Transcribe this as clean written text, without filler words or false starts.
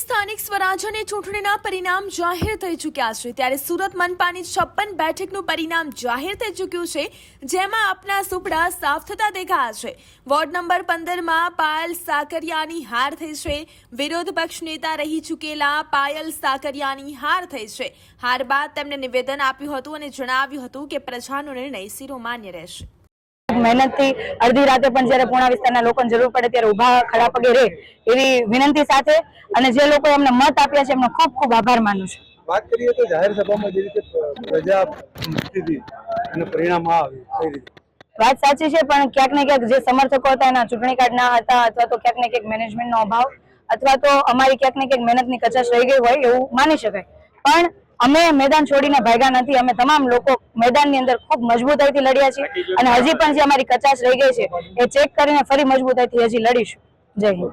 સ્થાનિક સ્વરાજ્યની ચૂંટણીના પરિણામ જાહેર થઈ ચૂક્યા છે ત્યારે સુરત મનપાની 56 બેઠકનું પરિણામ જાહેર થઈ ચૂક્યું છે, જેમાં આપના સુપડા સાફ થતા દેખાયા છે। વોર્ડ નંબર 15માં પાયલ સાકરિયાની હાર થઈ છે। વિરોધ પક્ષ નેતા રહી ચૂકેલા પાયલ સાકરિયાની હાર થઈ છે। હાર બાદ તેમણે નિવેદન આપ્યું હતું અને જણાવ્યું હતું કે પ્રજાનો નિર્ણય શિરોમાન્ય રહેશે। મહેનત થી અડધી રાતે પણ જ્યારે પૂર્ણા વિસ્તારના લોકોને જરૂર પડે ત્યારે ઊભા ખડા પગે રહે એવી વિનંતી સાથે અને જે લોકો એમને મત આપ્યા છે એમનો ખૂબ ખૂબ આભાર માનું છું। વાત કરીએ તો જાહેર સભામાં જે રીતે પ્રજા સ્થિતિ અને પરિણામ આવ્યું કઈ રીતે? વાત સાચી છે, પણ ક્યાંક ને ક્યાંક જે સમર્થકો હતા એના ચૂંટણી કાર્ડ ના હતા અથવા તો ક્યાંક ને ક્યાંક મેનેજમેન્ટનો અભાવ અથવા તો અમારી ક્યાંક ને ક્યાંક મહેનતની કચાશ રહી ગઈ હોય એવું માની શકાય। પણ અમે મેદાન છોડીને ભાગ્યા નથી। અમે તમામ લોકો મેદાનની અંદર ખૂબ મજબૂતાઈથી લડ્યા છીએ અને હજી પણ જે અમારી કચાશ રહી ગઈ છે એ ચેક કરીને ફરી મજબૂતાઈથી હજી લડીશું। જય હિન્દ।